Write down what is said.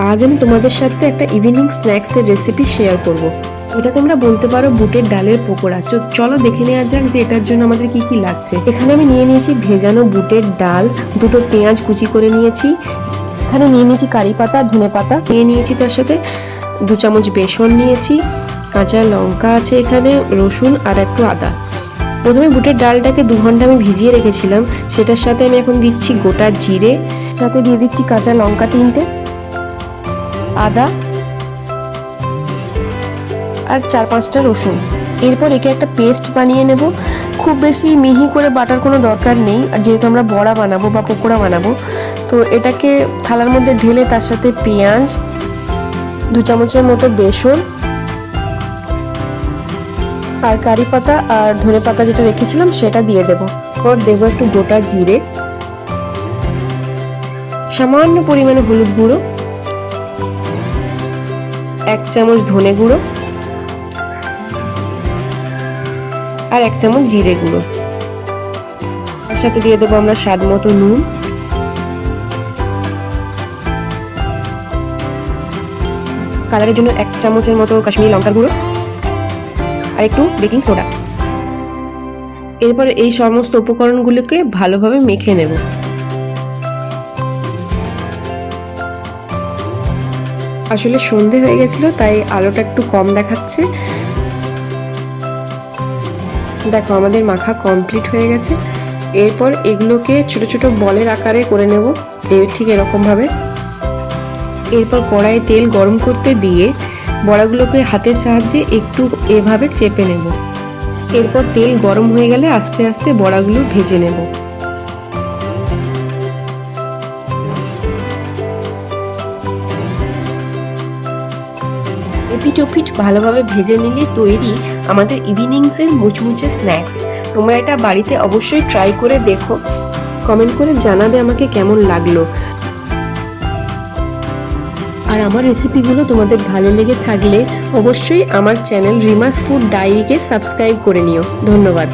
আজ আমি তোমাদের সাথে একটা ইভিনিং স্ন্যাক্সের রেসিপি শেয়ার করব। এটা তোমরা বলতে পারো বুটের ডালের পকোড়া। চলো দেখে নেওয়া যাক যে এটার জন্য আমাদের কি কি লাগছে। এখানে আমি নিয়ে নিয়েছি ভেজানো বুটের ডাল, দুটো পেঁয়াজ কুচি করে নিয়েছি, এখানে নিয়ে নিয়েছি কারি পাতা, ধনে পাতা নিয়ে নিয়েছি, তার সাথে 2 চামচ বেসন নিয়েছি, কাঁচা লঙ্কা আছে এখানে, রসুন আর একটু আদা। প্রথমে বুটের ডালটাকে 2 ঘন্টা আমি ভিজিয়ে রেখেছিলাম, সেটার সাথে আমি এখন দিচ্ছি গোটা জিরে, সাথে দিয়ে দিচ্ছি কাঁচা লঙ্কা 3টে, আদা আর 4-5টা রসুন। এরপর একে একটা পেস্ট বানিয়ে নেব। খুব বেশি মিহি করে বাটার কোনো দরকার নেই, যেহেতু আমরা বড়া বানাবো বা পকোড়া বানাবো। তো এটাকে থালার মধ্যে ঢেলে তার সাথে পেঁয়াজ, 2 চামচের মতো বেসন আর কারি পাতা আর ধনে পাতা যেটা রেখেছিলাম সেটা দিয়ে দেবো। এরপর দেবো একটু গোটা জিরে, সামান্য পরিমাণে হলুদ গুঁড়ো, 1 চামচ ধনে গুঁড়ো আর 1 চামচ জিরে গুঁড়ো। তার সাথে দিয়ে দেবো আমরা স্বাদ মতো নুন, কালারের জন্য 1 চামচের মতো কাশ্মীরি লঙ্কার গুঁড়ো আর একটু বেকিং সোডা। এরপর এই সমস্ত উপকরণগুলোকে ভালোভাবে মেখে নেব। আসলে সন্ধে হয়ে গেছিল, তাই আলোটা একটু কম দেখাচ্ছে। দেখো আমাদের মাখা কমপ্লিট হয়ে গেছে। এরপর এগুলোকে ছোট ছোট বলের আকারে করে নেব, ঠিক এরকম ভাবে। এরপর কড়াইয়ে তেল গরম করতে দিয়ে বড়াগুলোকে হাতের সাহায্যে একটু এভাবে চেপে নেব। এরপর তেল গরম হয়ে গেলে আস্তে আস্তে বড়াগুলো ভেজে নেব। এপিট ওপিট ভালোভাবে ভেজে নিলে তৈরি আমাদের ইভিনিংসের মুচমুচে স্ন্যাক্স। তোমরা এটা বাড়িতে অবশ্যই ট্রাই করে দেখো, কমেন্ট করে জানাবে আমাকে কেমন লাগলো। আর আমার রেসিপিগুলো তোমাদের ভালো লেগে থাকলে অবশ্যই আমার চ্যানেল রিমাস ফুড ডায়েরিকে সাবস্ক্রাইব করে নিও। ধন্যবাদ।